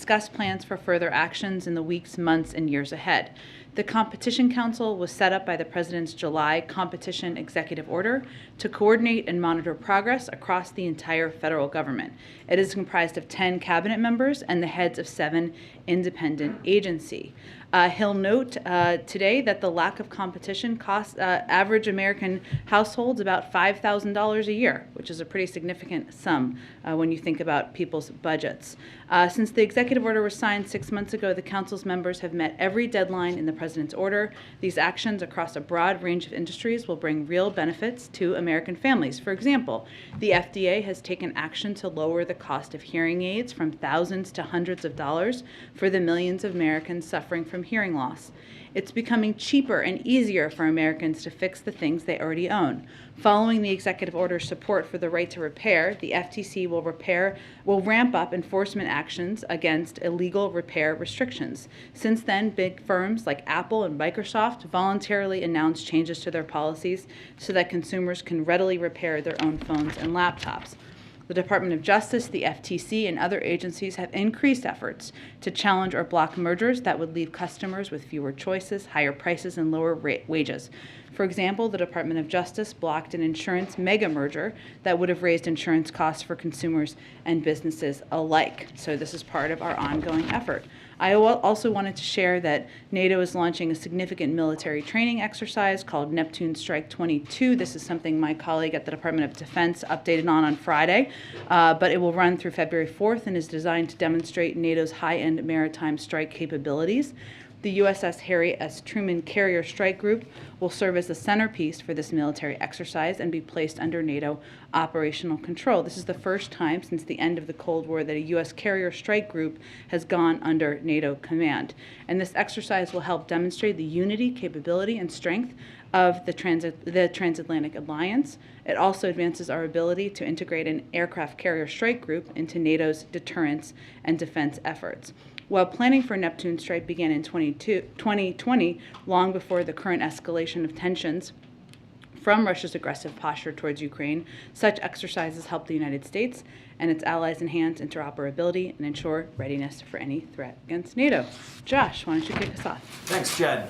discuss plans for further actions in the weeks, months, and years ahead. The Competition Council was set up by the President's July Competition Executive Order to coordinate and monitor progress across the entire federal government. It is comprised of 10 cabinet members and the heads of 7 independent agencies. He'll note today that the lack of competition costs average American households about $5,000 a year, which is a pretty significant sum when you think about people's budgets. Since the executive order was signed 6 months ago, the Council's members have met every deadline in the President's order. These actions across a broad range of industries will bring real benefits to American families. For example, the FDA has taken action to lower the cost of hearing aids from thousands to hundreds of dollars for the millions of Americans suffering from hearing loss. It's becoming cheaper and easier for Americans to fix the things they already own. Following the executive order's support for the right to repair, the FTC will ramp up enforcement actions against illegal repair restrictions. Since then, big firms like Apple and Microsoft voluntarily announced changes to their policies so that consumers can readily repair their own phones and laptops. The Department of Justice, the FTC, and other agencies have increased efforts to challenge or block mergers that would leave customers with fewer choices, higher prices, and lower wages. For example, the Department of Justice blocked an insurance mega merger that would have raised insurance costs for consumers and businesses alike. So this is part of our ongoing effort. I also wanted to share that NATO is launching a significant military training exercise called Neptune Strike 22. This is something my colleague at the Department of Defense updated on Friday, but it will run through February 4th and is designed to demonstrate NATO's high-end maritime strike capabilities. The USS Harry S. Truman Carrier Strike Group will serve as the centerpiece for this military exercise and be placed under NATO operational control. This is the first time since the end of the Cold War that a U.S. Carrier Strike Group has gone under NATO command. And this exercise will help demonstrate the unity, capability, and strength of the transatlantic alliance. It also advances our ability to integrate an aircraft carrier strike group into NATO's deterrence and defense efforts. While planning for Neptune Strike began in 2020, long before the current escalation of tensions from Russia's aggressive posture towards Ukraine, such exercises help the United States and its allies enhance interoperability and ensure readiness for any threat against NATO. Josh, why don't you kick us off? Thanks, Jen.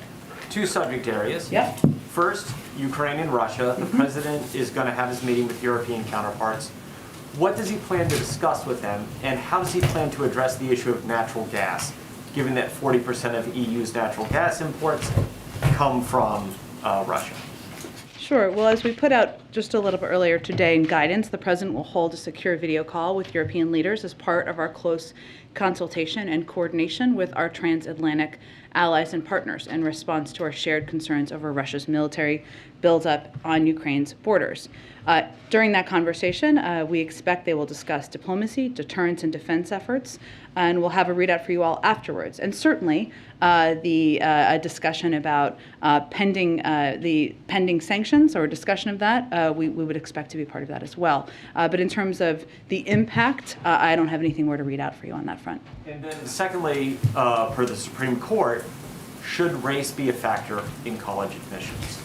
2 subject areas. Yep. First, Ukraine and Russia. The president is going to have his meeting with European counterparts. What does he plan to discuss with them, and how does he plan to address the issue of natural gas, given that 40% of EU's natural gas imports come from Russia? Sure. Well, as we put out just a little bit earlier today in guidance, the President will hold a secure video call with European leaders as part of our close consultation and coordination with our transatlantic allies and partners in response to our shared concerns over Russia's military buildup on Ukraine's borders. During that conversation, we expect they will discuss diplomacy, deterrence, and defense efforts, and we'll have a readout for you all afterwards. And certainly, a discussion about the pending sanctions or discussion of that, we would expect to be part of that as well. But in terms of the impact, I don't have anything more to read out for you on that front. And then secondly, for the Supreme Court, should race be a factor in college admissions?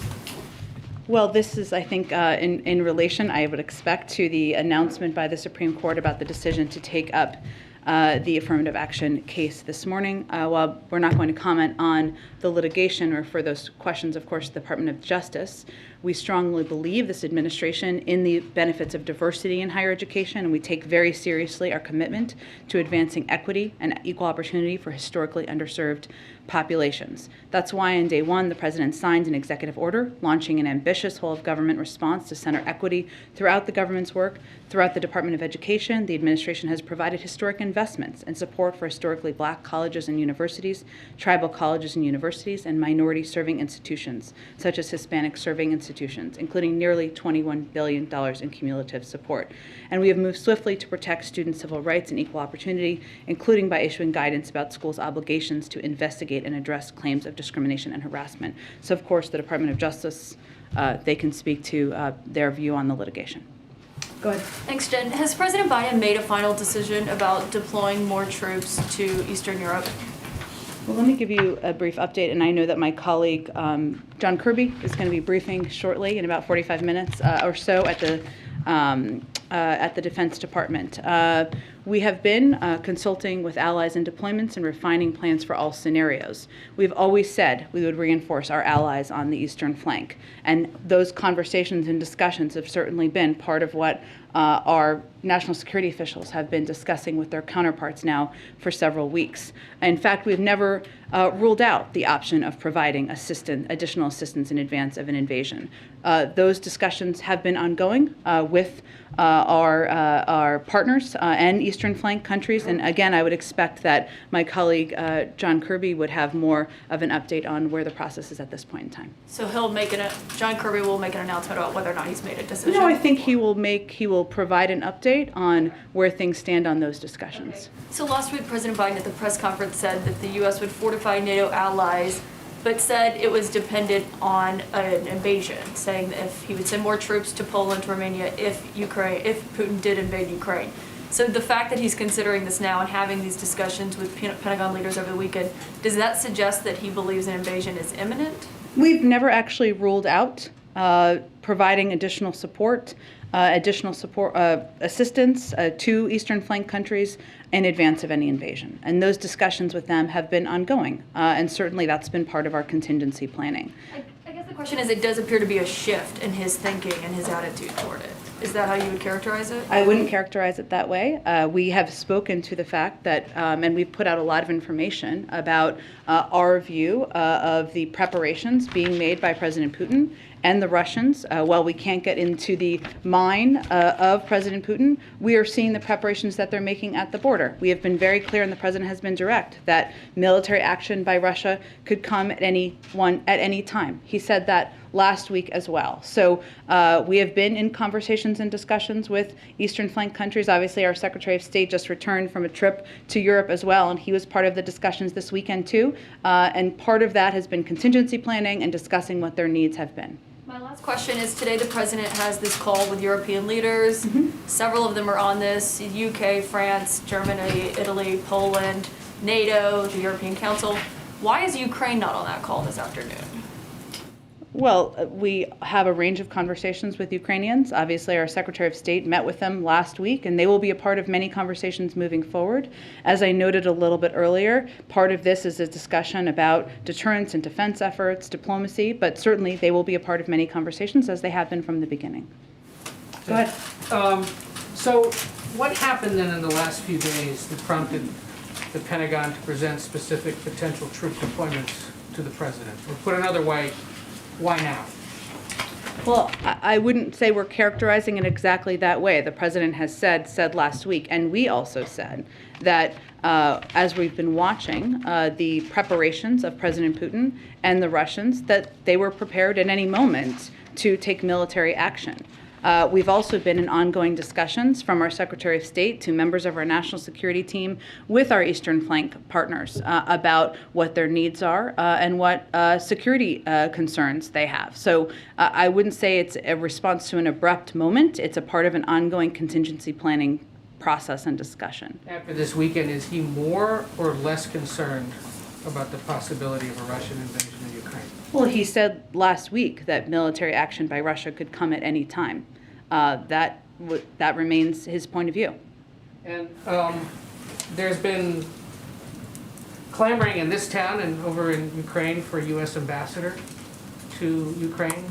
Well, this is, I think, in relation, I would expect, to the announcement by the Supreme Court about the decision to take up the affirmative action case this morning. While we're not going to comment on the litigation or for those questions, of course, the Department of Justice, we strongly believe this administration in the benefits of diversity in higher education, and we take very seriously our commitment to advancing equity and equal opportunity for historically underserved populations. That's why on day one, the President signed an executive order launching an ambitious whole-of-government response to center equity throughout the government's work. Throughout the Department of Education, the administration has provided historic investments and support for historically Black colleges and universities, tribal colleges and universities, and minority-serving institutions, such as Hispanic-serving institutions, including nearly $21 billion in cumulative support. And we have moved swiftly to protect students' civil rights and equal opportunity, including by issuing guidance about schools' obligations to investigate and address claims of discrimination and harassment. So, of course, the Department of Justice, they can speak to their view on the litigation. Go ahead. Thanks, Jen. Has President Biden made a final decision about deploying more troops to Eastern Europe? Well, let me give you a brief update, and I know that my colleague, John Kirby, is going to be briefing shortly in about 45 minutes or so at the Defense Department. We have been consulting with allies in deployments and refining plans for all scenarios. We've always said we would reinforce our allies on the eastern flank, and those conversations and discussions have certainly been part of what our national security officials have been discussing with their counterparts now for several weeks. In fact, we've never ruled out the option of providing additional assistance in advance of an invasion. Those discussions have been ongoing with our partners and Eastern Flank countries. And again, I would expect that my colleague John Kirby would have more of an update on where the process is at this point in time. So John Kirby will make an announcement about whether or not he's made a decision? No, I think he will provide an update on where things stand on those discussions. Okay. So last week, President Biden at the press conference said that the U.S. would fortify NATO allies, but said it was dependent on an invasion, saying that if he would send more troops to Poland, Romania, if Putin did invade Ukraine. So the fact that he's considering this now and having these discussions with Pentagon leaders over the weekend, does that suggest that he believes an invasion is imminent? We've never actually ruled out providing additional assistance to Eastern Flank countries in advance of any invasion. And those discussions with them have been ongoing, and certainly that's been part of our contingency planning. I guess the question is, it does appear to be a shift in his thinking and his attitude toward it. Is that how you would characterize it? I wouldn't characterize it that way. We have spoken to the fact that, and we've put out a lot of information about our view of the preparations being made by President Putin and the Russians. While we can't get into the mind of President Putin, we are seeing the preparations that they're making at the border. We have been very clear, and the president has been direct, that military action by Russia could come at any time. He said that last week as well. So we have been in conversations and discussions with Eastern Flank countries. Obviously, our Secretary of State just returned from a trip to Europe as well, and he was part of the discussions this weekend too. And part of that has been contingency planning and discussing what their needs have been. My last question is, today the president has this call with European leaders. Several of them are on this: UK, France, Germany, Italy, Poland, NATO, the European Council. Why is Ukraine not on that call this afternoon? Well, we have a range of conversations with Ukrainians. Obviously, our Secretary of State met with them last week, and they will be a part of many conversations moving forward. As I noted a little bit earlier, part of this is a discussion about deterrence and defense efforts, diplomacy, but certainly they will be a part of many conversations, as they have been from the beginning. Go ahead. So what happened then in the last few days that prompted the Pentagon to present specific potential troop deployments to the president? Or put another way, why now? Well, I wouldn't say we're characterizing it exactly that way. The president has said last week, and we also said that as we've been watching the preparations of President Putin and the Russians, that they were prepared at any moment to take military action. We've also been in ongoing discussions from our Secretary of State to members of our national security team with our Eastern Flank partners about what their needs are and what security concerns they have. So I wouldn't say it's a response to an abrupt moment. It's a part of an ongoing contingency planning process and discussion. After this weekend, is he more or less concerned about the possibility of a Russian invasion of Ukraine? Well, he said last week that military action by Russia could come at any time. That remains his point of view. And there's been clamoring in this town and over in Ukraine for a U.S. ambassador to Ukraine.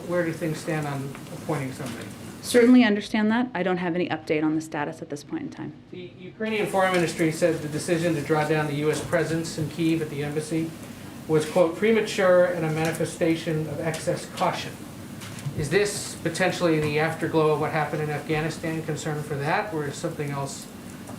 Where do things stand on appointing somebody? Certainly understand that. I don't have any update on the status at this point in time. The Ukrainian Foreign Ministry said the decision to draw down the U.S. presence in Kyiv at the embassy was, quote, premature and a manifestation of excess caution. Is this potentially the afterglow of what happened in Afghanistan, concern for that, or is something else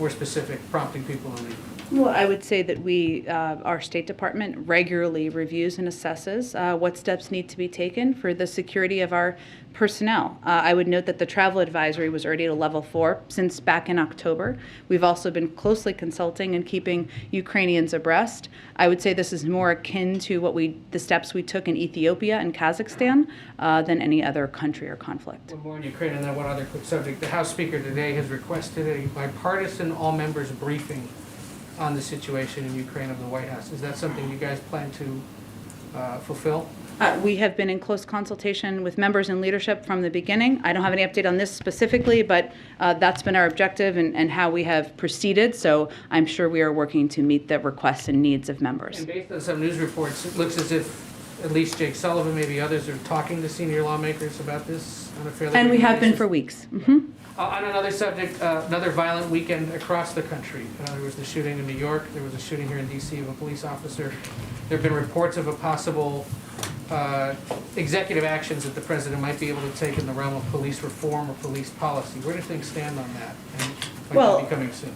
more specific prompting people to leave? Well, I would say that our State Department regularly reviews and assesses what steps need to be taken for the security of our personnel. I would note that the travel advisory was already at a level 4 since back in October. We've also been closely consulting and keeping Ukrainians abreast. I would say this is more akin to the steps we took in Ethiopia and Kazakhstan than any other country or conflict. One more in Ukraine and then one other quick subject. The House Speaker today has requested a bipartisan all-members briefing on the situation in Ukraine of the White House. Is that something you guys plan to fulfill? We have been in close consultation with members and leadership from the beginning. I don't have any update on this specifically, but that's been our objective and how we have proceeded. So I'm sure we are working to meet the requests and needs of members. And based on some news reports, it looks as if at least Jake Sullivan, maybe others, are talking to senior lawmakers about this on a fairly And we regular have been basis. for weeks. Mm-hmm. On another subject, another violent weekend across the country. There was the shooting in New York. There was a shooting here in D.C. of a police officer. There have been reports of a possible executive actions that the president might be able to take in the realm of police reform or police policy. Where do things stand on that? And might Well, that be coming soon?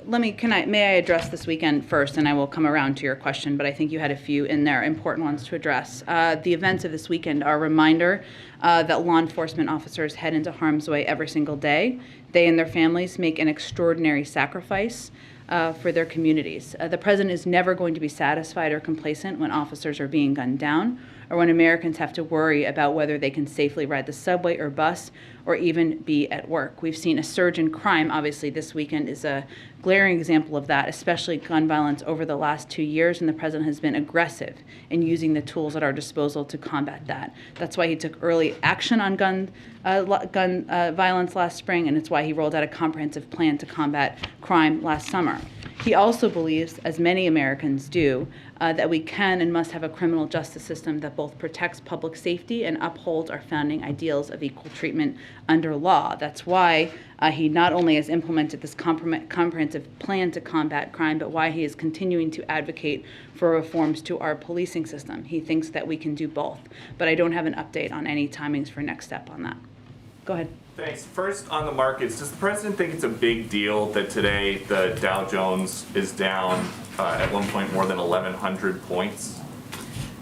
May I address this weekend first, and I will come around to your question, but I think you had a few in there, important ones to address. The events of this weekend are a reminder that law enforcement officers head into harm's way every single day. They and their families make an extraordinary sacrifice for their communities. The president is never going to be satisfied or complacent when officers are being gunned down, or when Americans have to worry about whether they can safely ride the subway or bus or even be at work. We've seen a surge in crime. Obviously, this weekend is a glaring example of that, especially gun violence over the last 2 years, and the president has been aggressive in using the tools at our disposal to combat that. That's why he took early action on gun violence last spring, and it's why he rolled out a comprehensive plan to combat crime last summer. He also believes, as many Americans do, that we can and must have a criminal justice system that both protects public safety and upholds our founding ideals of equal treatment under law. That's why he not only has implemented this comprehensive plan to combat crime, but why he is continuing to advocate for reforms to our policing system. He thinks that we can do both, but I don't have an update on any timings for next step on that. Go ahead. Thanks. First, on the markets, does the president think it's a big deal that today the Dow Jones is down at one point more than 1,100 points?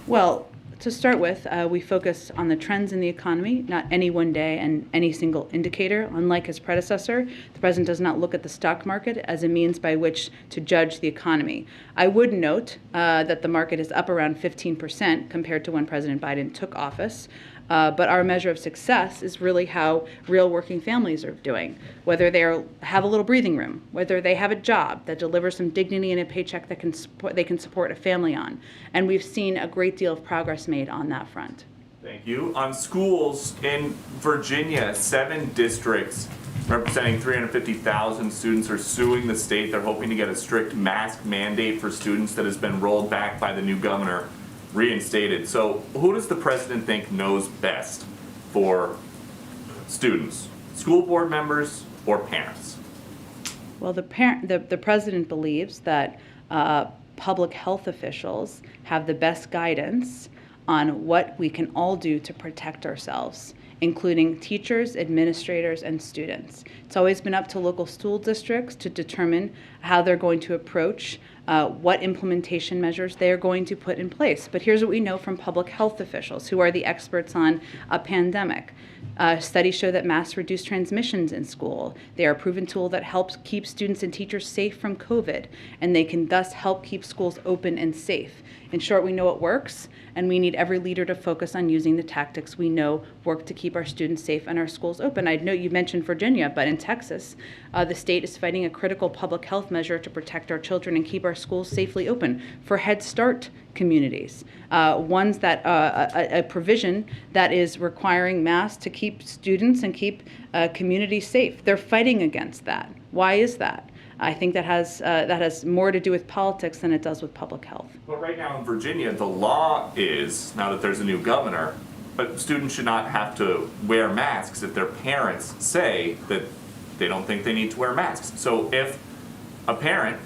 Well, to start with, we focus on the trends in the economy, not any one day and any single indicator. Unlike his predecessor, the president does not look at the stock market as a means by which to judge the economy. I would note that the market is up around 15% compared to when President Biden took office. But our measure of success is really how real working families are doing, whether they have a little breathing room, whether they have a job that delivers some dignity and a paycheck that they can support a family on. And we've seen a great deal of progress made on that front. Thank you. On schools in Virginia, 7 districts representing 350,000 students are suing the state. They're hoping to get a strict mask mandate for students that has been rolled back by the new governor reinstated. So who does the president think knows best for students? School board members or parents? Well, the president believes that public health officials have the best guidance on what we can all do to protect ourselves, including teachers, administrators, and students. It's always been up to local school districts to determine how they're going to approach what implementation measures they are going to put in place. But here's what we know from public health officials, who are the experts on a pandemic. Studies show that masks reduce transmissions in school. They are a proven tool that helps keep students and teachers safe from COVID, and they can thus help keep schools open and safe. In short, we know it works, and we need every leader to focus on using the tactics we know work to keep our students safe and our schools open. I know you mentioned Virginia, but in Texas, the state is fighting a critical public health measure to protect our children and keep our schools safely open for Head Start communities. Ones that a provision that is requiring masks to keep students and keep communities safe. They're fighting against that. Why is that? I think that has more to do with politics than it does with public health. But right now in Virginia, the law is, now that there's a new governor, but students should not have to wear masks if their parents say that they don't think they need to wear masks. So if a parent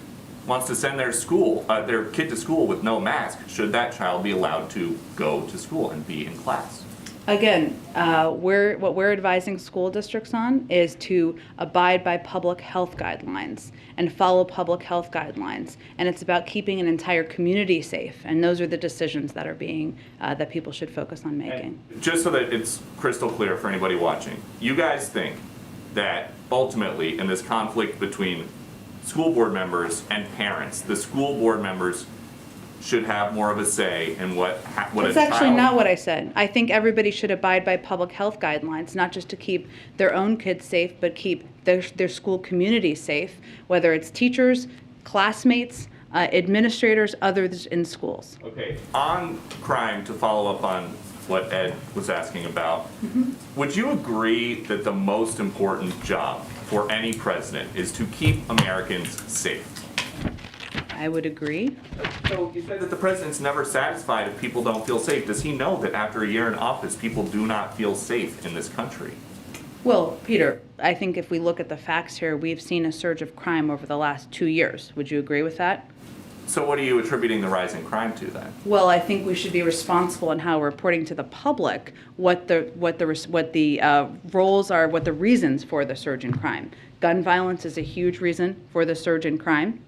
wants to send their kid to school with no mask, should that child be allowed to go to school and be in class? Again, what we're advising school districts on is to abide by public health guidelines and follow public health guidelines. And it's about keeping an entire community safe. And those are the decisions that are that people should focus on making. And just so that it's crystal clear for anybody watching, you guys think that ultimately in this conflict between school board members and parents, the school board members should have more of a say in what That's actually not what I said. I think everybody should abide by public health guidelines, not just to keep their own kids safe, but keep their school community safe, whether it's teachers, classmates, administrators, others in schools. Okay, on crime, to follow up on what Ed was asking about, would you agree that the most important job for any president is to keep Americans safe? I would agree. So you said that the president's never satisfied if people don't feel safe. Does he know that after a year in office, people do not feel safe in this country? Well, Peter, I think if we look at the facts here, we've seen a surge of crime over the last 2 years. Would you agree with that? So what are you attributing the rise in crime to then? Well, I think we should be responsible in how we're reporting to the public what the roles are, what the reasons for the surge in crime. Gun violence is a huge reason for the surge in crime.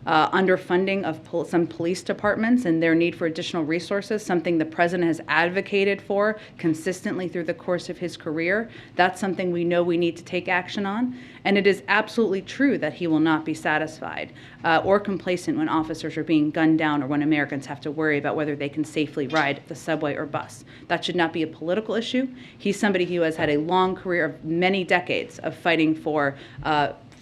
Underfunding of some police departments and their need for additional resources, something the president has advocated for consistently through the course of his career. That's something we know we need to take action on. And it is absolutely true that he will not be satisfied or complacent when officers are being gunned down or when Americans have to worry about whether they can safely ride the subway or bus. That should not be a political issue. He's somebody who has had a long career of many decades of fighting for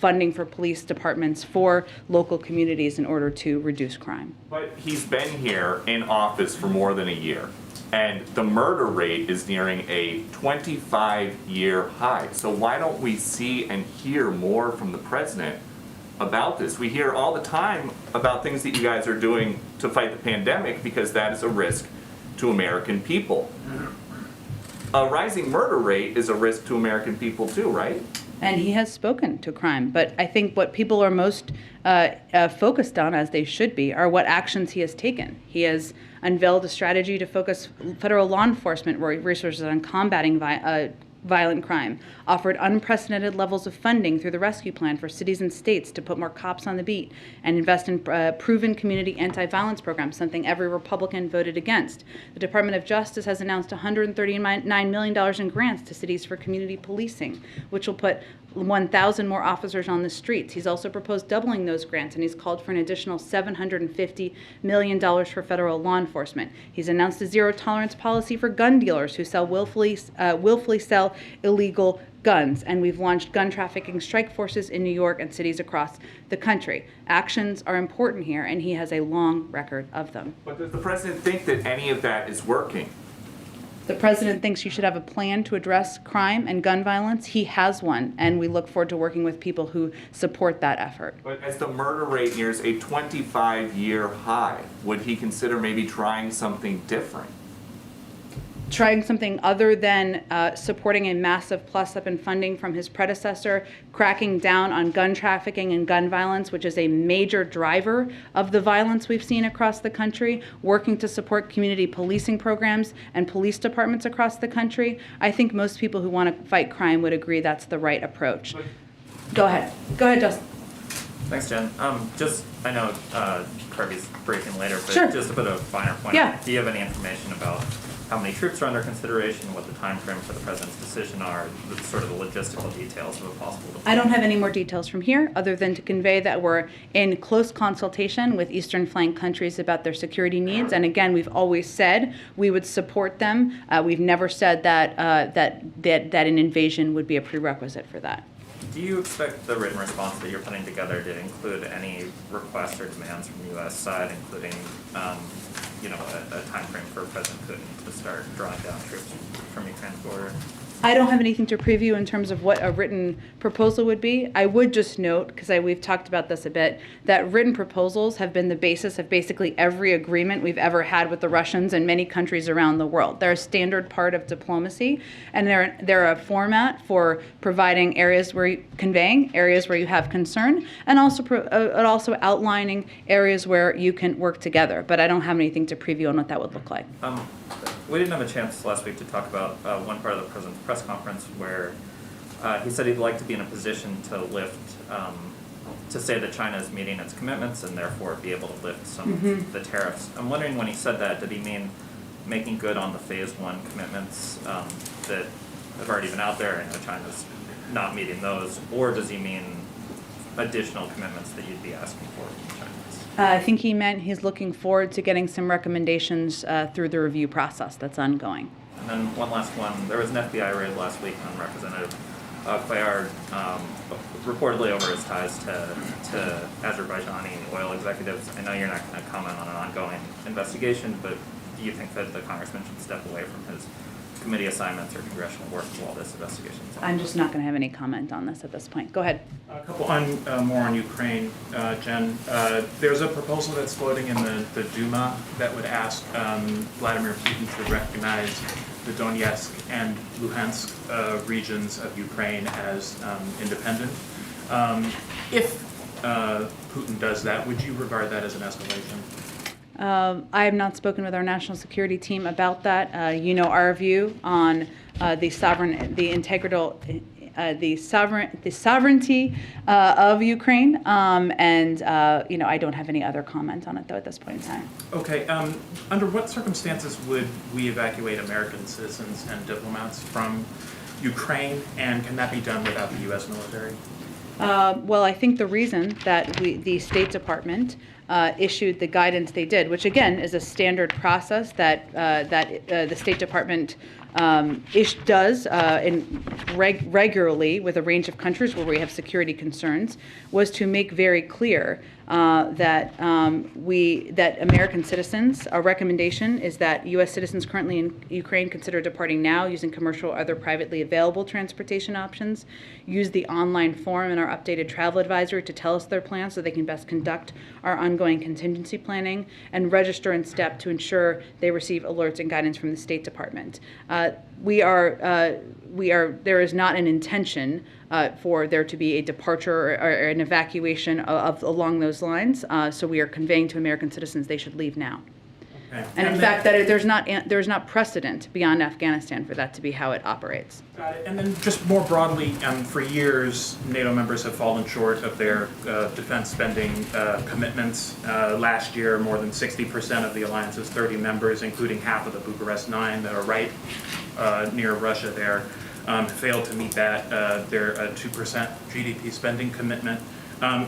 funding for police departments, for local communities in order to reduce crime. But he's been here in office for more than a year, and the murder rate is nearing a 25-year high. So why don't we see and hear more from the president about this? We hear all the time about things that you guys are doing to fight the pandemic because that is a risk to American people. A rising murder rate is a risk to American people too, right? And he has spoken to crime. But I think what people are most focused on, as they should be, are what actions he has taken. He has unveiled a strategy to focus federal law enforcement resources on combating violent crime, offered unprecedented levels of funding through the rescue plan for cities and states to put more cops on the beat and invest in proven community anti-violence programs, something every Republican voted against. The Department of Justice has announced $139 million in grants to cities for community policing, which will put 1,000 more officers on the streets. He's also proposed doubling those grants, and he's called for an additional $750 million for federal law enforcement. He's announced a zero-tolerance policy for gun dealers who willfully sell illegal guns, and we've launched gun trafficking strike forces in New York and cities across the country. Actions are important here, and he has a long record of them. But does the president think that any of that is working? The president thinks you should have a plan to address crime and gun violence. He has one, and we look forward to working with people who support that effort. But as the murder rate nears a 25-year high, would he consider maybe trying something different? Trying something other than supporting a massive plus-up in funding from his predecessor, cracking down on gun trafficking and gun violence, which is a major driver of the violence we've seen across the country, working to support community policing programs and police departments across the country. I think most people who want to fight crime would agree that's the right approach. Go ahead. Go ahead, Justin. Thanks, Jen. I know Kirby's briefing later, but Sure. just to put a finer point, Yeah. do you have any information about how many troops are under consideration, what the time frame for the president's decision are, sort of the logistical details of a possible deployment? I don't have any more details from here other than to convey that we're in close consultation with Eastern Flank countries about their security needs. And again, we've always said we would support them. We've never said that an invasion would be a prerequisite for that. Do you expect the written response that you're putting together to include any requests or demands from the U.S. side, including a time frame for President Putin to start drawing down troops from Ukraine's border? I don't have anything to preview in terms of what a written proposal would be. I would just note, because we've talked about this a bit, that written proposals have been the basis of basically every agreement we've ever had with the Russians and many countries around the world. They're a standard part of diplomacy, and they're a format for providing conveying areas where you have concern, and also outlining areas where you can work together. But I don't have anything to preview on what that would look like. We didn't have a chance last week to talk about one part of the president's press conference where he said he'd like to be in a position to to say that China is meeting its commitments and therefore be able to lift some of the tariffs. I'm wondering, when he said that, did he mean making good on the phase one commitments that have already been out there? I know China's not meeting those, or does he mean additional commitments that you'd be asking for from China? I think he meant he's looking forward to getting some recommendations through the review process that's ongoing. And then one last one. There was an FBI raid last week on Representative Cuellar, reportedly over his ties to Azerbaijani oil executives. I know you're not going to comment on an ongoing investigation, but do you think that the congressman should step away from his committee assignments or congressional work while this investigation is on? I'm just not going to have any comment on this at this point. Go ahead. A couple more on Ukraine, Jen. There's a proposal that's floating in the Duma that would ask Vladimir Putin to recognize the Donetsk and Luhansk regions of Ukraine as independent. If Putin does that, would you regard that as an escalation? I have not spoken with our national security team about that. You know our view on the sovereignty of Ukraine, and you know I don't have any other comment on it though at this point in time. Okay. Under what circumstances would we evacuate American citizens and diplomats from Ukraine, and can that be done without the U.S. military? Well, I think the reason that the State Department issued the guidance they did, which again is a standard process that the State Department does regularly with a range of countries where we have security concerns, was to make very clear that American citizens, our recommendation is that U.S. citizens currently in Ukraine consider departing now using commercial or other privately available transportation options, use the online form in our updated travel advisory to tell us their plans so they can best conduct our ongoing contingency planning, and register in STEP to ensure they receive alerts and guidance from the State Department. There is not an intention for there to be a departure or an evacuation along those lines. So we are conveying to American citizens they should leave now. Okay. And in fact, that there's not precedent beyond Afghanistan for that to be how it operates. Got it. And then just more broadly, for years, NATO members have fallen short of their defense spending commitments. Last year, more than 60% of the alliance's 30 members, including half of the Bucharest 9 that are right near Russia there, failed to meet their 2% GDP spending commitment.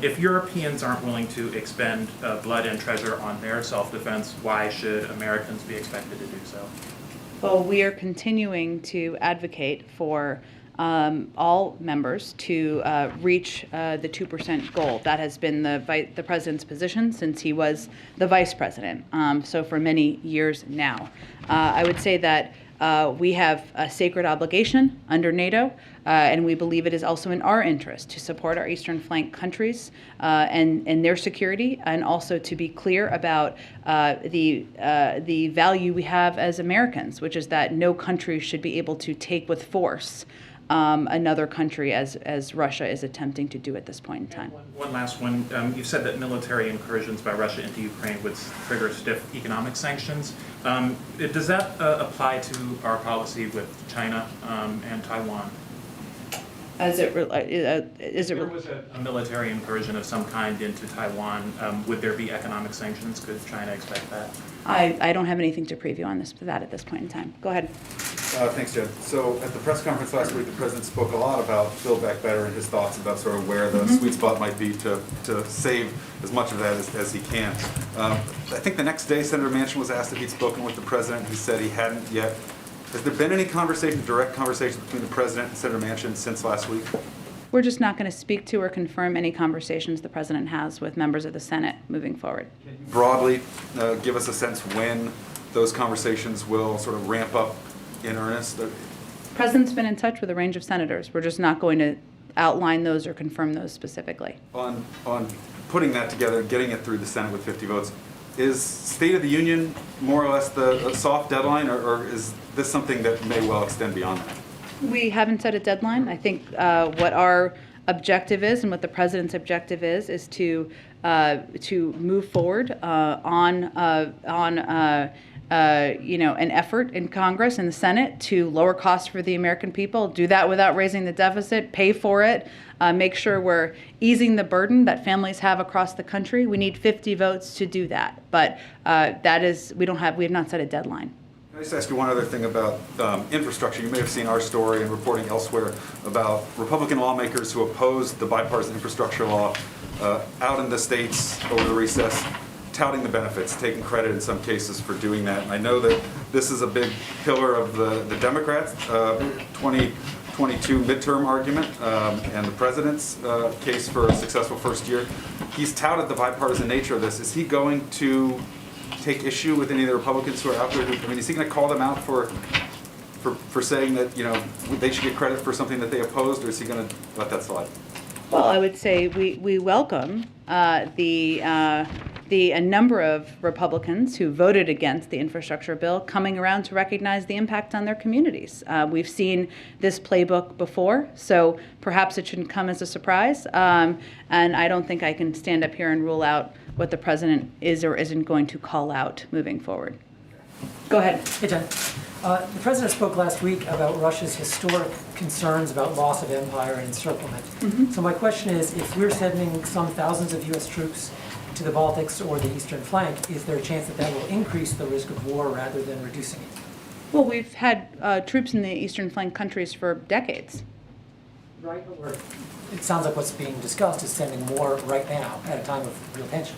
If Europeans aren't willing to expend blood and treasure on their self-defense, why should Americans be expected to do so? Well, we are continuing to advocate for all members to reach the 2% goal. That has been the president's position since he was the vice president, so for many years now. I would say that we have a sacred obligation under NATO, and we believe it is also in our interest to support our eastern flank countries and their security, and also to be clear about the value we have as Americans, which is that no country should be able to take with force another country as Russia is attempting to do at this point in time. One last one. You said that military incursions by Russia into Ukraine would trigger stiff economic sanctions. Does that apply to our policy with China and Taiwan? If there was a military incursion of some kind into Taiwan, would there be economic sanctions? Could China expect that? I don't have anything to preview on that at this point in time. Go ahead. Thanks, Jen. So at the press conference last week, the president spoke a lot about Build Back Better and his thoughts about sort of where the sweet spot might be to save as much of that as he can. I think the next day, Senator Manchin was asked if he'd spoken with the president. He said he hadn't yet. Has there been any direct conversation between the president and Senator Manchin since last week? We're just not going to speak to or confirm any conversations the president has with members of the Senate moving forward. Can you broadly give us a sense when those conversations will sort of ramp up in earnest? The president's been in touch with a range of senators. We're just not going to outline those or confirm those specifically. On putting that together, getting it through the Senate with 50 votes, is State of the Union more or less the soft deadline, or is this something that may well extend beyond that? We haven't set a deadline. I think what our objective is and what the president's objective is to move forward on an effort in Congress and the Senate to lower costs for the American people, do that without raising the deficit, pay for it, make sure we're easing the burden that families have across the country. We need 50 votes to do that, but we have not set a deadline. Can I just ask you one other thing about infrastructure? You may have seen our story and reporting elsewhere about Republican lawmakers who opposed the bipartisan infrastructure law out in the states over the recess, touting the benefits, taking credit in some cases for doing that. And I know that this is a big pillar of the Democrats. 22 midterm argument and the president's case for a successful first year, he's touted the bipartisan nature of this. Is he going to take issue with any of the Republicans who are out there? I mean, is he going to call them out for saying that, you know, they should get credit for something that they opposed, or is he going to let that slide? Well, I would say we welcome a number of Republicans who voted against the infrastructure bill coming around to recognize the impact on their communities. We've seen this playbook before, so perhaps it shouldn't come as a surprise. And I don't think I can stand up here and rule out what the president is or isn't going to call out moving forward. Go ahead. Hey, Jen. The president spoke last week about Russia's historic concerns about loss of empire and encirclement. So my question is, if we're sending some thousands of U.S. troops to the Baltics or the eastern flank, is there a chance that that will increase the risk of war rather than reducing it? Well, we've had troops in the eastern flank countries for decades. Right, but it sounds like what's being discussed is sending more right now at a time of real tension.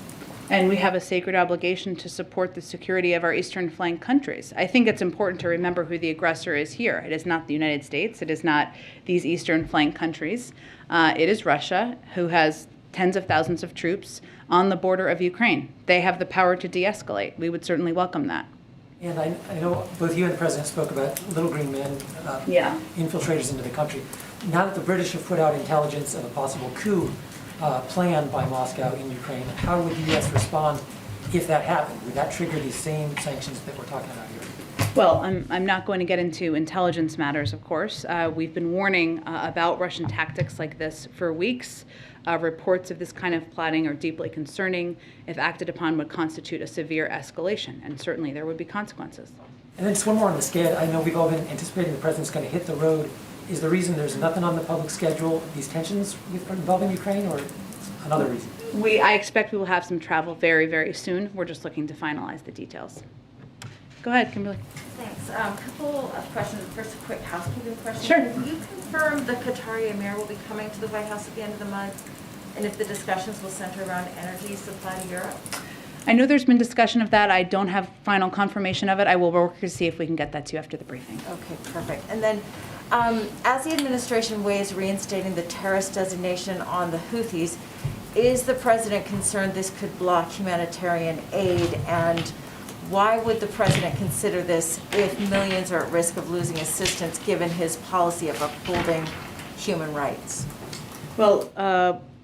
And we have a sacred obligation to support the security of our eastern flank countries. I think it's important to remember who the aggressor is here. It is not the United States. It is not these eastern flank countries. It is Russia, who has tens of thousands of troops on the border of Ukraine. They have the power to de-escalate. We would certainly welcome that. And I know both you and the president spoke about little green men, infiltrators into the country. Now that the British have put out intelligence of a possible coup planned by Moscow in Ukraine, how would the U.S. respond if that happened? Would that trigger these same sanctions that we're talking about here? Well, I'm not going to get into intelligence matters, of course. We've been warning about Russian tactics like this for weeks. Reports of this kind of plotting are deeply concerning. If acted upon, would constitute a severe escalation, and certainly there would be consequences. And then just one more on the SCAD. I know we've all been anticipating the president's going to hit the road. Is the reason there's nothing on the public schedule these tensions involving Ukraine, or another reason? I expect we will have some travel very, very soon. We're just looking to finalize the details. Go ahead, Kimberly. Thanks. Couple of questions. First, a quick housekeeping question. Sure. Can you confirm the Qatari Amir will be coming to the White House at the end of the month? And if the discussions will center around energy supply to Europe? I know there's been discussion of that. I don't have final confirmation of it. I will work to see if we can get that to you after the briefing. Okay, perfect. And then, as the administration weighs reinstating the terrorist designation on the Houthis, is the president concerned this could block humanitarian aid? And why would the president consider this if millions are at risk of losing assistance given his policy of upholding human rights? Well,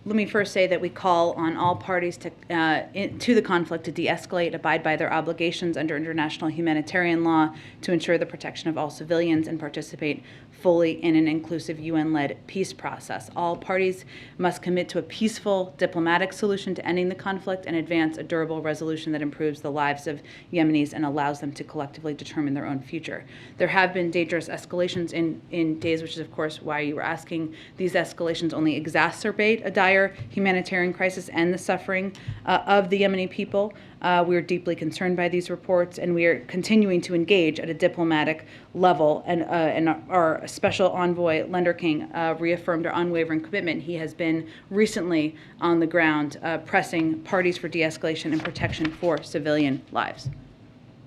let me first say that we call on all parties to the conflict to de-escalate, abide by their obligations under international humanitarian law to ensure the protection of all civilians, and participate fully in an inclusive UN-led peace process. All parties must commit to a peaceful diplomatic solution to ending the conflict and advance a durable resolution that improves the lives of Yemenis and allows them to collectively determine their own future. There have been dangerous escalations in days, which is of course why you were asking. These escalations only exacerbate a dire humanitarian crisis and the suffering of the Yemeni people. We are deeply concerned by these reports, and we are continuing to engage at a diplomatic level. And our special envoy, Lender King, reaffirmed our unwavering commitment. He has been recently on the ground pressing parties for de-escalation and protection for civilian lives.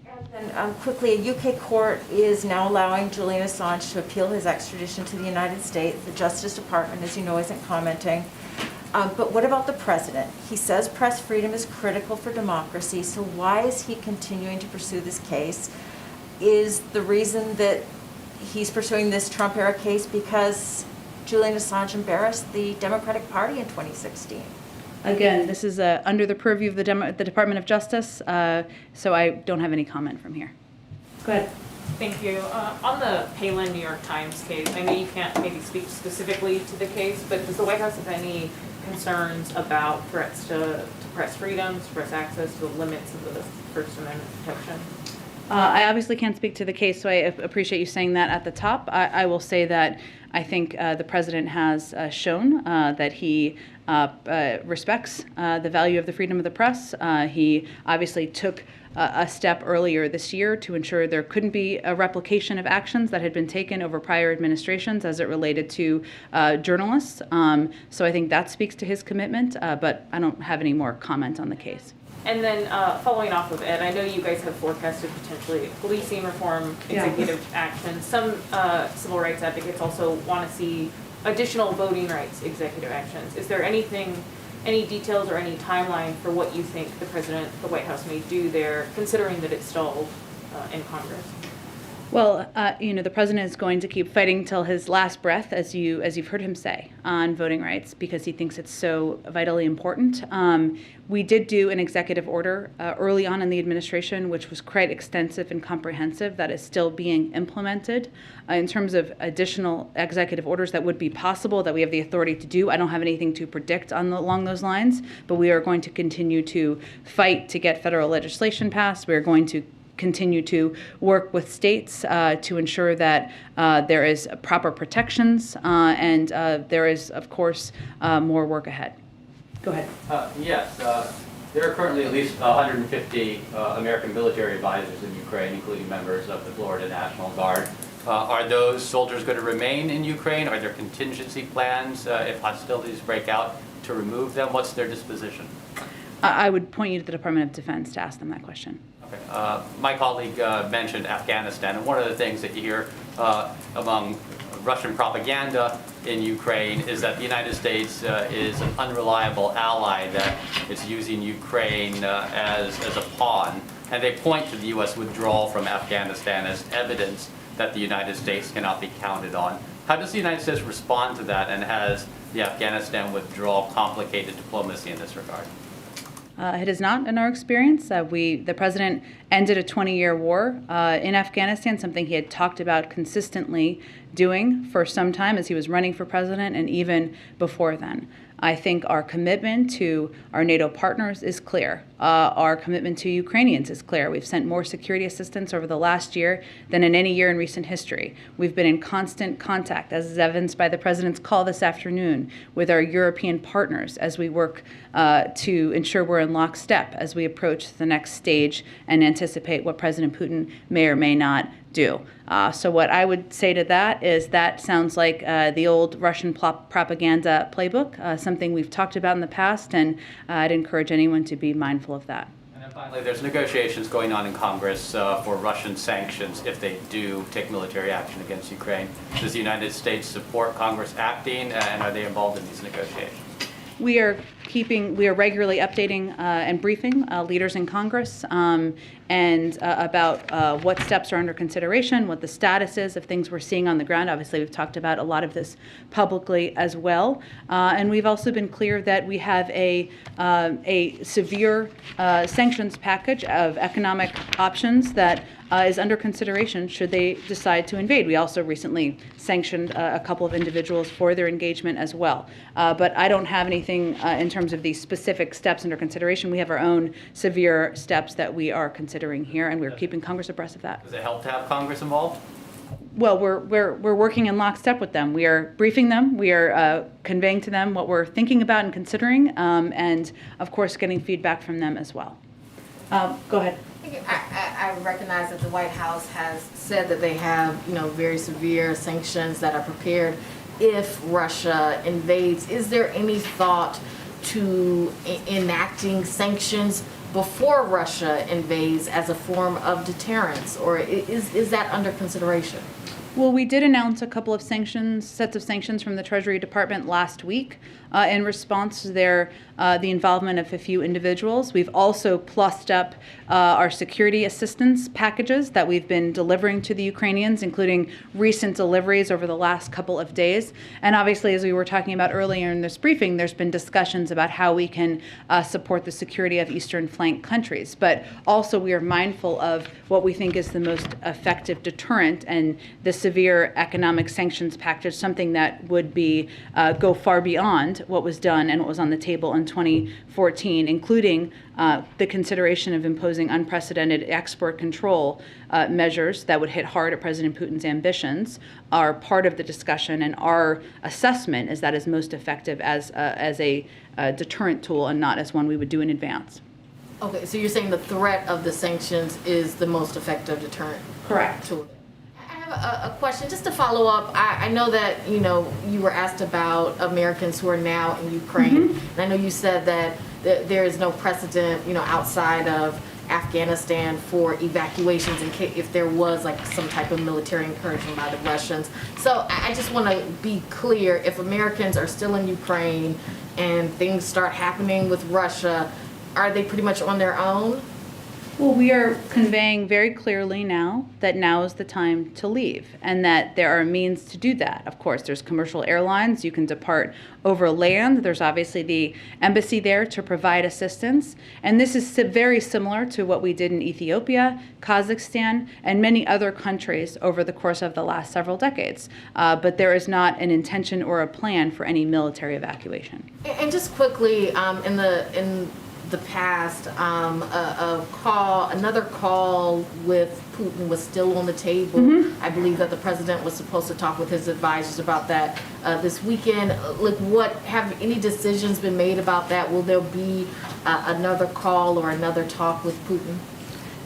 And then quickly, a UK court is now allowing Julian Assange to appeal his extradition to the United States. The Justice Department, as you know, isn't commenting. But what about the president? He says press freedom is critical for democracy, so why is he continuing to pursue this case? Is the reason that he's pursuing this Trump-era case because Julian Assange embarrassed the Democratic Party in 2016? Again, this is under the purview of the Department of Justice, so I don't have any comment from here. Go ahead. Thank you. On the Palin New York Times case, I know you can't maybe speak specifically to the case, but does the White House have any concerns about threats to press freedoms, press access, to the limits of the First Amendment protection? I obviously can't speak to the case, so I appreciate you saying that at the top. I will say that I think the president has shown that he respects the value of the freedom of the press. He obviously took a step earlier this year to ensure there couldn't be a replication of actions that had been taken over prior administrations as it related to journalists. So I think that speaks to his commitment, but I don't have any more comment on the case. And then following off of Ed, I know you guys have forecasted potentially policing reform, executive action. Some civil rights advocates also want to see additional voting rights executive actions. Is there anything, any details or any timeline for what you think the President, the White House may do there, considering that it's stalled in Congress? Well, the president is going to keep fighting till his last breath, as you've heard him say, on voting rights, because he thinks it's so vitally important. We did do an executive order early on in the administration, which was quite extensive and comprehensive, that is still being implemented. In terms of additional executive orders that would be possible, that we have the authority to do, I don't have anything to predict along those lines, but we are going to continue to fight to get federal legislation passed. We are going to continue to work with states to ensure that there is proper protections and there is, of course, more work ahead. Go ahead. Yes, there are currently at least 150 American military advisors in Ukraine, including members of the Florida National Guard. Are those soldiers going to remain in Ukraine? Are there contingency plans if hostilities break out to remove them? What's their disposition? I would point you to the Department of Defense to ask them that question. Okay. My colleague mentioned Afghanistan, and one of the things that you hear among Russian propaganda in Ukraine is that the United States is an unreliable ally, that it's using Ukraine as a pawn, and they point to the U.S. withdrawal from Afghanistan as evidence that the United States cannot be counted on. How does the United States respond to that, and has the Afghanistan withdrawal complicated diplomacy in this regard? It is not in our experience. The president ended a 20-year war in Afghanistan, something he had talked about consistently doing for some time as he was running for president and even before then. I think our commitment to our NATO partners is clear. Our commitment to Ukrainians is clear. We've sent more security assistance over the last year than in any year in recent history. We've been in constant contact, as is evidenced by the president's call this afternoon, with our European partners as we work to ensure we're in lockstep as we approach the next stage and anticipate what President Putin may or may not do. So what I would say to that is that sounds like the old Russian propaganda playbook, something we've talked about in the past, and I'd encourage anyone to be mindful of that. And then finally, there's negotiations going on in Congress for Russian sanctions if they do take military action against Ukraine. Does the United States support Congress acting, and are they involved in these negotiations? We are regularly updating and briefing leaders in Congress and about what steps are under consideration, what the status is of things we're seeing on the ground. Obviously, we've talked about a lot of this publicly as well. And we've also been clear that we have a severe sanctions package of economic options that is under consideration should they decide to invade. We also recently sanctioned a couple of individuals for their engagement as well. But I don't have anything in terms of these specific steps under consideration. We have our own severe steps that we are considering here, and we're keeping Congress abreast of that. Does it help to have Congress involved? Well, we're working in lockstep with them. We are briefing them. We are conveying to them what we're thinking about and considering, and of course, getting feedback from them as well. Go ahead. I recognize that the White House has said that they have, very severe sanctions that are prepared if Russia invades. Is there any thought to enacting sanctions before Russia invades as a form of deterrence, or is that under consideration? Well, we did announce a couple of sets of sanctions from the Treasury Department last week in response to the involvement of a few individuals. We've also plussed up our security assistance packages that we've been delivering to the Ukrainians, including recent deliveries over the last couple of days. And obviously, as we were talking about earlier in this briefing, there's been discussions about how we can support the security of Eastern flank countries. But also, we are mindful of what we think is the most effective deterrent, and the severe economic sanctions package, something that would be go far beyond what was done and what was on the table in 2014, including the consideration of imposing unprecedented export control measures that would hit hard at President Putin's ambitions, are part of the discussion, and our assessment is that is most effective as a deterrent tool and not as one we would do in advance. Okay, so you're saying the threat of the sanctions is the most effective deterrent? Correct. Tool. I have a question just to follow up. I know that you were asked about Americans who are now in Ukraine, and I know you said that there is no precedent, outside of Afghanistan for evacuations in case if there was like some type of military incursion by the Russians. So I just want to be clear, if Americans are still in Ukraine and things start happening with Russia, are they pretty much on their own? Well, we are conveying very clearly now that now is the time to leave, and that there are means to do that. Of course, there's commercial airlines. You can depart over land. There's obviously the embassy there to provide assistance. And this is very similar to what we did in Ethiopia, Kazakhstan, and many other countries over the course of the last several decades. But there is not an intention or a plan for any military evacuation. And just quickly, in the past, another call with Putin was still on the table. Mm-hmm. I believe that the president was supposed to talk with his advisors about that this weekend. Have any decisions been made about that? Will there be another call or another talk with Putin?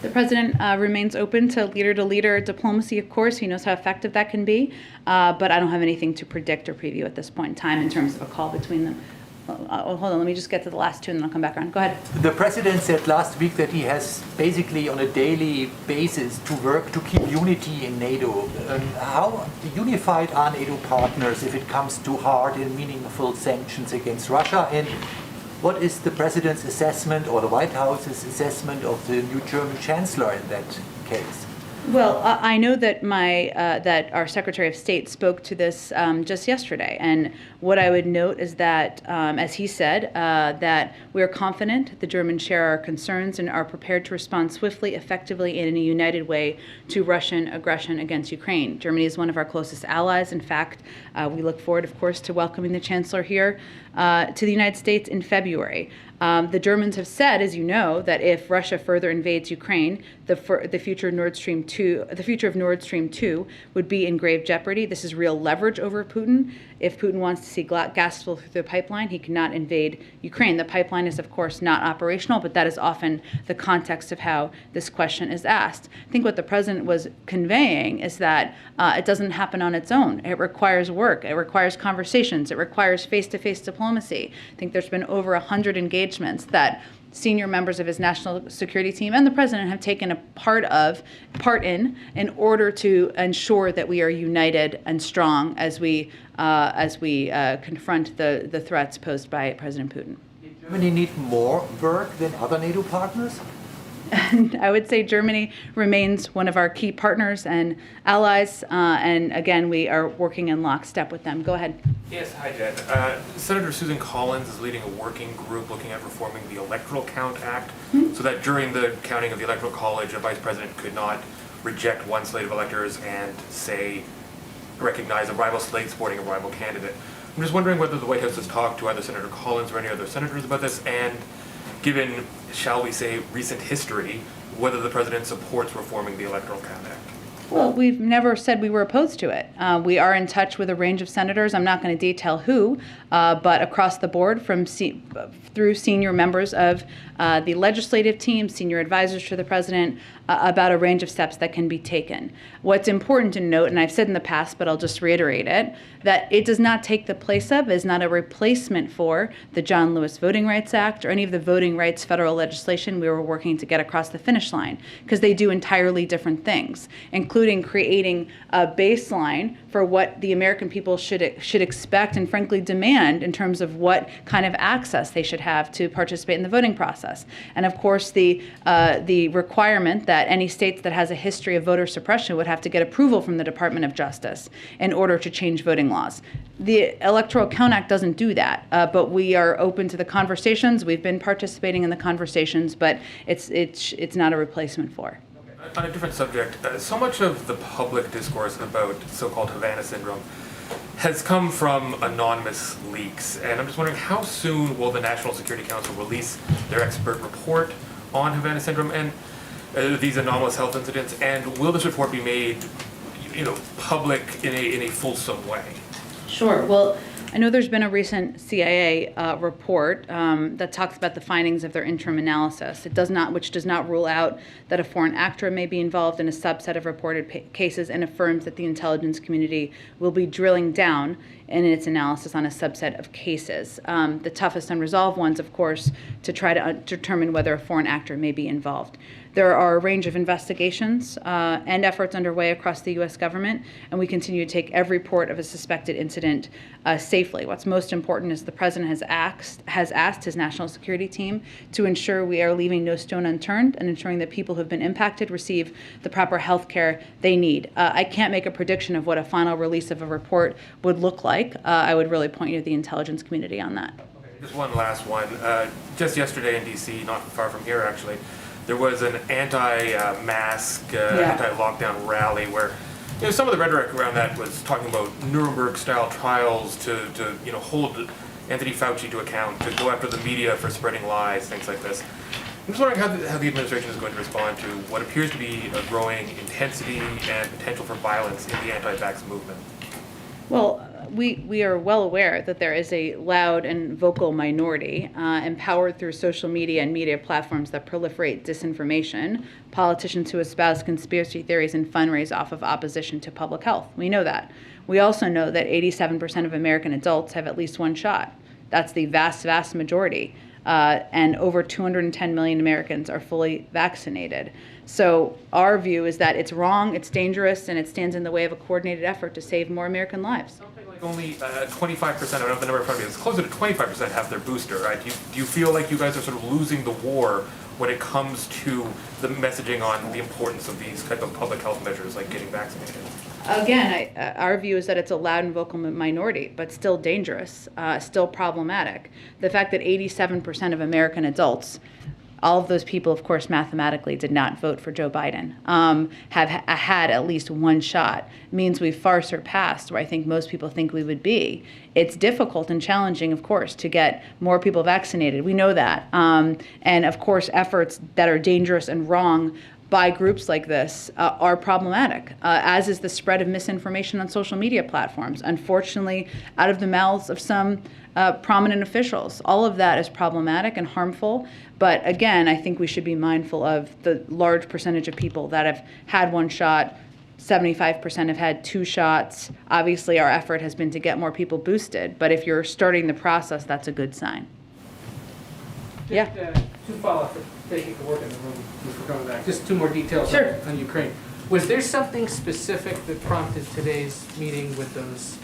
The president remains open to leader diplomacy, of course. He knows how effective that can be. But I don't have anything to predict or preview at this point in time in terms of a call between them. Hold on, let me just get to the last two and then I'll come back around. Go ahead. The president said last week that he has basically on a daily basis to work to keep unity in NATO. How unified are NATO partners if it comes to hard and meaningful sanctions against Russia? And what is the president's assessment or the White House's assessment of the new German chancellor in that case? Well, I know that that our Secretary of State spoke to this just yesterday, and what I would note is that, as he said, that we are confident the Germans share our concerns and are prepared to respond swiftly, effectively, and in a united way to Russian aggression against Ukraine. Germany is one of our closest allies. In fact, we look forward, of course, to welcoming the Chancellor here to the United States in February. The Germans have said, as you know, that if Russia further invades Ukraine, the future of Nord Stream 2 would be in grave jeopardy. This is real leverage over Putin. If Putin wants to see gas flow through the pipeline, he cannot invade Ukraine. The pipeline is, of course, not operational, but that is often the context of how this question is asked. I think what the president was conveying is that it doesn't happen on its own. It requires work. It requires conversations. It requires face-to-face diplomacy. I think there's been over 100 engagements that senior members of his national security team and the president have taken a part in order to ensure that we are united and strong as we confront the threats posed by President Putin. Does Germany need more work than other NATO partners? And I would say Germany remains one of our key partners and allies, and again, we are working in lockstep with them. Go ahead. Yes, hi Jen. Senator Susan Collins is leading a working group looking at reforming the Electoral Count Act so that during the counting of the Electoral College, a vice president could not reject one slate of electors and say, recognize a rival slate supporting a rival candidate. I'm just wondering whether the White House has talked to either Senator Collins or any other senators about this, and given, shall we say, recent history, whether the president supports reforming the Electoral Count Act. Well, we've never said we were opposed to it. We are in touch with a range of senators. I'm not going to detail who, but across the board through senior members of the legislative team, senior advisors to the president, about a range of steps that can be taken. What's important to note, and I've said in the past, but I'll just reiterate it, that it does not take the place of, is not a replacement for the John Lewis Voting Rights Act or any of the voting rights federal legislation we were working to get across the finish line, because they do entirely different things, including creating a baseline for what the American people should expect and frankly demand in terms of what kind of access they should have to participate in the voting process. And of course, the requirement that any state that has a history of voter suppression would have to get approval from the Department of Justice in order to change voting laws. The Electoral Count Act doesn't do that, but we are open to the conversations. We've been participating in the conversations, but it's not a replacement for. On a different subject, so much of the public discourse about so-called Havana syndrome has come from anonymous leaks, and I'm just wondering how soon will the National Security Council release their expert report on Havana syndrome and these anomalous health incidents, and will this report be made, public in a fulsome way? Sure. Well, I know there's been a recent CIA report that talks about the findings of their interim analysis. Which does not rule out that a foreign actor may be involved in a subset of reported cases, and affirms that the intelligence community will be drilling down in its analysis on a subset of cases. The toughest unresolved ones, of course, to try to determine whether a foreign actor may be involved. There are a range of investigations and efforts underway across the U.S. government, and we continue to take every report of a suspected incident safely. What's most important is the President has asked his national security team to ensure we are leaving no stone unturned and ensuring that people who have been impacted receive the proper health care they need. I can't make a prediction of what a final release of a report would look like. I would really point you to the intelligence community on that. Okay, just one last one. Just yesterday in D.C., not far from here actually, there was an anti-mask, anti-lockdown rally where some of the rhetoric around that was talking about Nuremberg-style trials to hold Anthony Fauci to account, to go after the media for spreading lies, things like this. I'm just wondering how the administration is going to respond to what appears to be a growing intensity and potential for violence in the anti-vax movement. Well, we are well aware that there is a loud and vocal minority empowered through social media and media platforms that proliferate disinformation, politicians who espouse conspiracy theories and fundraise off of opposition to public health. We know that. We also know that 87% of American adults have at least one shot. That's the vast, vast majority. And over 210 million Americans are fully vaccinated. So our view is that it's wrong, it's dangerous, and it stands in the way of a coordinated effort to save more American lives. Something like only 25%, I don't have the number in front of me, it's closer to 25% have their booster, right? Do you feel like you guys are sort of losing the war when it comes to the messaging on the importance of these type of public health measures like getting vaccinated? Again, our view is that it's a loud and vocal minority, but still dangerous, still problematic. The fact that 87% of American adults, all of those people, of course, mathematically did not vote for Joe Biden, have had at least one shot, means we've far surpassed where I think most people think we would be. It's difficult and challenging, of course, to get more people vaccinated. We know that. And, of course, efforts that are dangerous and wrong by groups like this are problematic, as is the spread of misinformation on social media platforms, unfortunately, out of the mouths of some prominent officials. All of that is problematic and harmful, but again, I think we should be mindful of the large percentage of people that have had one shot. 75% have had two shots. Obviously, our effort has been to get more people boosted, but if you're starting the process, that's a good sign. Just, two follow-up for taking the work in the room before coming back. Just two more details on Ukraine. Was there something specific that prompted today's meeting with those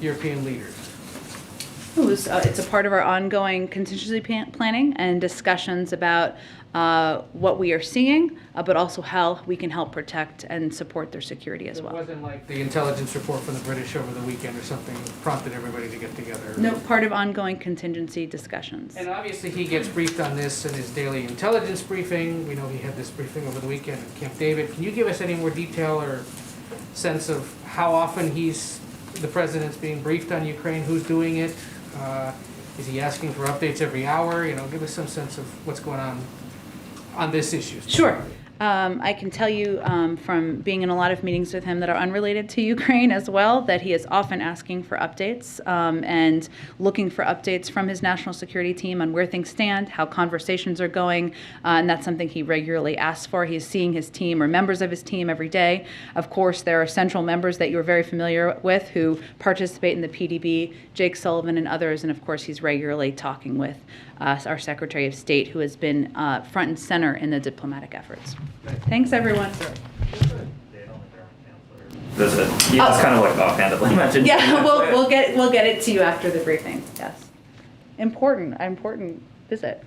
European leaders? It's a part of our ongoing contingency planning and discussions about what we are seeing, but also how we can help protect and support their security as well. It wasn't like the intelligence report from the British over the weekend or something that prompted everybody to get together? No, part of ongoing contingency discussions. And obviously he gets briefed on this in his daily intelligence briefing. We know he had this briefing over the weekend at Camp David. Can you give us any more detail or sense of how often the president's being briefed on Ukraine, who's doing it? Is he asking for updates every hour? Give us some sense of what's going on this issue. Sure. I can tell you from being in a lot of meetings with him that are unrelated to Ukraine as well, that he is often asking for updates and looking for updates from his national security team on where things stand, how conversations are going, and that's something he regularly asks for. He's seeing his team or members of his team every day. Of course, there are central members that you're very familiar with who participate in the PDB, Jake Sullivan and others, and of course he's regularly talking with our Secretary of State, who has been front and center in the diplomatic efforts. Thanks, everyone. Visit. You just kind of like offhandedly mentioned. Yeah, we'll get it to you after the briefing. Yes, important visit.